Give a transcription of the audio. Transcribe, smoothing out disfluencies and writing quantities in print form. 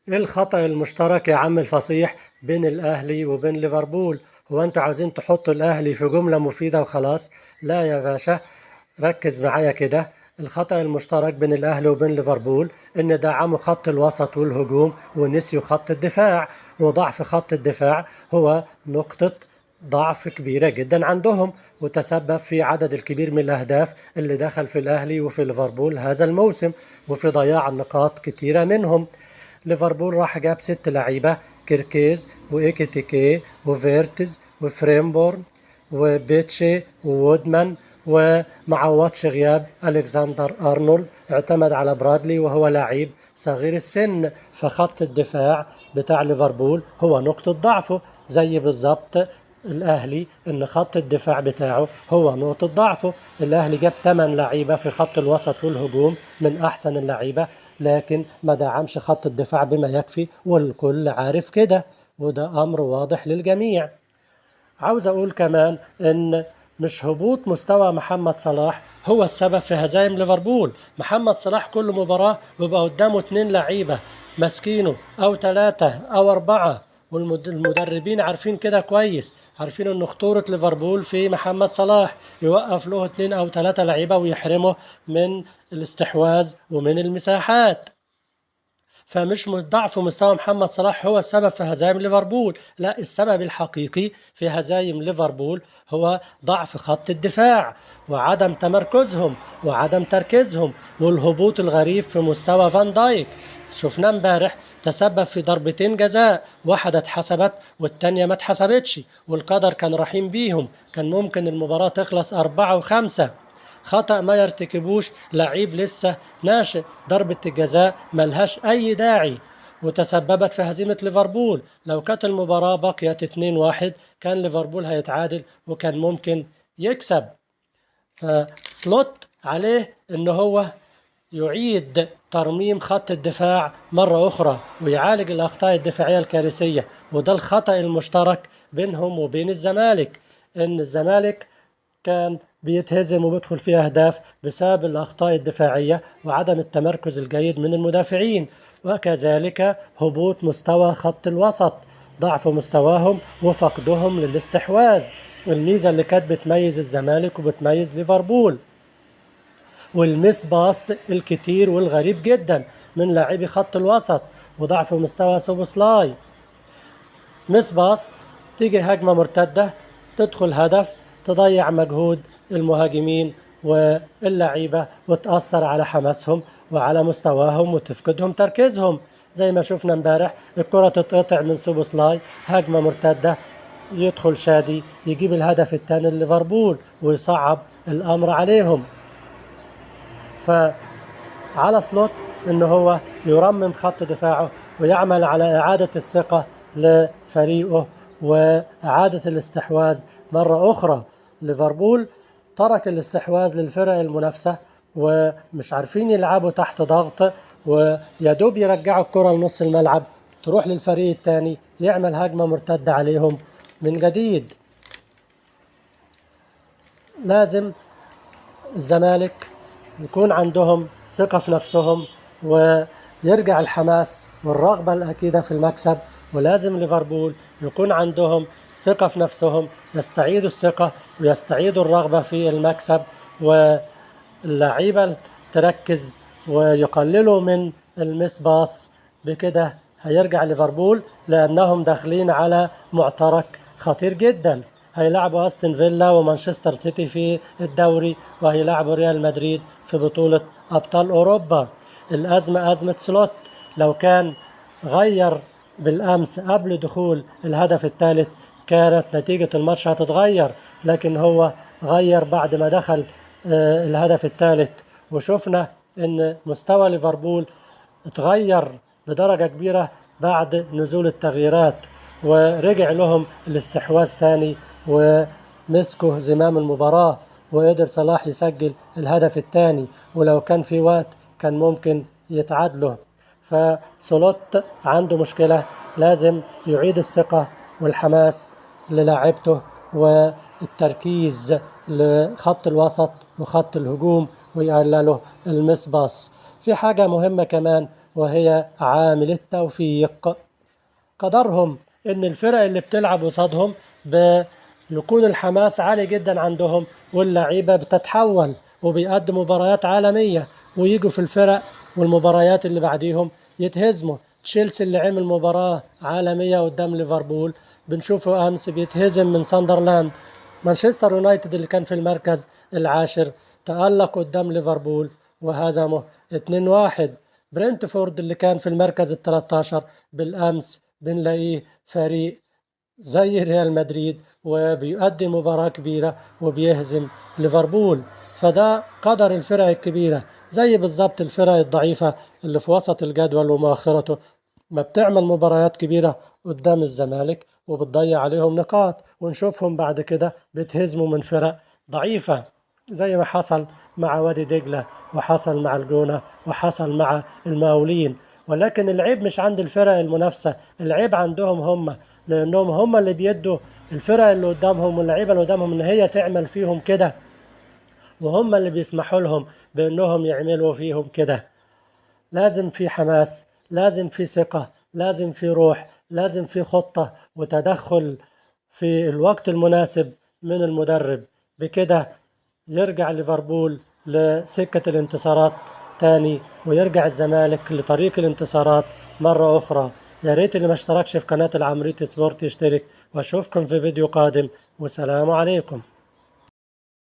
ايه الخطأ المشترك يا عم الفصيح بين الاهلي وبين ليفربول؟ هو انتوا عاوزين تحطوا الاهلي في جملة مفيدة وخلاص؟ لا يا باشا، ركز معايا كده. الخطأ المشترك بين الاهلي وبين ليفربول ان دعموا خط الوسط والهجوم ونسيوا خط الدفاع، وضعف خط الدفاع هو نقطة ضعف كبيرة جدا عندهم، وتسبب في عدد الكبير من الأهداف اللي دخل في الأهلي وفي ليفربول هذا الموسم، وفي ضياع النقاط كتيرة منهم. ليفربول راح جاب 6 لعيبة: كيركيز وإيكيتيكي وفيرتز وفريمبورن وبيتشي وودمان، ومعوضش غياب ألكسندر أرنولد. اعتمد على برادلي وهو لعيب صغير السن، فخط الدفاع بتاع ليفربول هو نقطة ضعفه، زي بالظبط الأهلي إن خط الدفاع بتاعه هو نقطة ضعفه. الأهلي جاب 8 لعيبة في خط الوسط والهجوم من أحسن اللعيبة، لكن ما دعمش خط الدفاع بما يكفي، والكل عارف كده، وده أمر واضح للجميع. عاوز أقول كمان إن مش هبوط مستوى محمد صلاح هو السبب في هزايم ليفربول. محمد صلاح كل مباراة بيبقى قدامه 2 لعيبة ماسكينه أو 3 أو 4، والمدربين عارفين كده كويس، عارفين إن خطورة ليفربول في محمد صلاح، يوقف له 2 أو 3 لعيبة ويحرمه من الاستحواذ ومن المساحات. فمش ضعف مستوى محمد صلاح هو السبب في هزايم ليفربول، لا، السبب الحقيقي في هزايم ليفربول هو ضعف خط الدفاع وعدم تمركزهم وعدم تركيزهم والهبوط الغريب في مستوى فان دايك. شفناه امبارح تسبب في ضربتين جزاء، واحدة اتحسبت والتانية ما اتحسبتش، والقدر كان رحيم بيهم، كان ممكن المباراة تخلص 4 و5. خطأ ما يرتكبوش لعيب لسه ناشئ، ضربة الجزاء ملهاش أي داعي وتسببت في هزيمة ليفربول. لو كانت المباراة بقيت 2-1 كان ليفربول هيتعادل وكان ممكن يكسب. فسلوت عليه ان هو يعيد ترميم خط الدفاع مرة أخرى ويعالج الأخطاء الدفاعية الكارثية، وده الخطأ المشترك بينهم وبين الزمالك، إن الزمالك كان بيتهزم وبيدخل فيه أهداف بسبب الأخطاء الدفاعية وعدم التمركز الجيد من المدافعين، وكذلك هبوط مستوى خط الوسط، ضعف مستواهم وفقدهم للاستحواذ، الميزة اللي كانت بتميز الزمالك وبتميز ليفربول، والمس باص الكتير والغريب جدا من لاعبي خط الوسط، وضعف مستوى سوبوسلاي. مس باص تيجي هجمة مرتدة تدخل هدف، تضيع مجهود المهاجمين واللعيبة وتأثر على حماسهم وعلى مستواهم وتفقدهم تركيزهم، زي ما شفنا امبارح الكرة تتقطع من سوبوسلاي، هجمة مرتدة يدخل شادي يجيب الهدف الثاني لليفربول ويصعب الأمر عليهم. فعلى سلوت ان هو يرمم خط دفاعه ويعمل على اعادة الثقة لفريقه واعادة الاستحواذ مرة اخرى. ليفربول ترك الاستحواذ للفرق المنافسة ومش عارفين يلعبوا تحت ضغط، ويدوب يرجعوا الكرة لنص الملعب تروح للفريق الثاني يعمل هجمة مرتدة عليهم من جديد. لازم الزمالك يكون عندهم ثقة في نفسهم ويرجع الحماس والرغبة الأكيدة في المكسب، ولازم ليفربول يكون عندهم ثقة في نفسهم، يستعيدوا الثقة ويستعيدوا الرغبة في المكسب، واللعيبة تركز ويقللوا من المس باص. بكده هيرجع ليفربول لأنهم داخلين على معترك خطير جدا، هيلعبوا أستون فيلا ومانشستر سيتي في الدوري، وهيلعبوا ريال مدريد في بطولة أبطال أوروبا. الأزمة أزمة سلوت، لو كان غير بالأمس قبل دخول الهدف الثالث كانت نتيجة الماتش هتتغير، لكن هو غير بعد ما دخل الهدف الثالث، وشفنا ان مستوى ليفربول اتغير بدرجة كبيرة بعد نزول التغييرات، ورجع لهم الاستحواذ تاني ومسكوا زمام المباراة، وقدر صلاح يسجل الهدف الثاني، ولو كان في وقت كان ممكن يتعادلوا. فسلوت عنده مشكلة، لازم يعيد الثقة والحماس للاعبته والتركيز لخط الوسط وخط الهجوم ويقلله المس باص. في حاجة مهمة كمان وهي عامل التوفيق. قدرهم إن الفرق اللي بتلعب قصادهم بيكون الحماس عالي جدا عندهم، واللعيبة بتتحول وبيقدموا مباريات عالمية، ويجوا في الفرق والمباريات اللي بعديهم يتهزموا. تشيلسي اللي عمل مباراة عالمية قدام ليفربول بنشوفه أمس بيتهزم من ساندرلاند. مانشستر يونايتد اللي كان في المركز العاشر تألق قدام ليفربول وهزمه 2-1. برنتفورد اللي كان في المركز ال13 بالأمس بنلاقيه فريق زي ريال مدريد وبيقدم مباراة كبيرة وبيهزم ليفربول. فده قدر الفرق الكبيرة، زي بالظبط الفرق الضعيفة اللي في وسط الجدول ومؤخرته ما بتعمل مباريات كبيرة قدام الزمالك وبتضيع عليهم نقاط، ونشوفهم بعد كده بتهزموا من فرق ضعيفة، زي ما حصل مع وادي دجلة وحصل مع الجونة وحصل مع المقاولين. ولكن العيب مش عند الفرق المنافسة، العيب عندهم هم، لأنهم هم اللي بيدوا الفرق اللي قدامهم واللعيبة اللي قدامهم إن هي تعمل فيهم كده، وهم اللي بيسمحوا لهم بأنهم يعملوا فيهم كده. لازم في حماس، لازم في ثقة، لازم في روح، لازم في خطة وتدخل في الوقت المناسب من المدرب. بكده يرجع ليفربول لسكة الانتصارات تاني، ويرجع الزمالك لطريق الانتصارات مرة أخرى. يا ريت اللي ما اشتركش في قناة العمريتي سبورت يشترك، واشوفكم في فيديو قادم، والسلام عليكم.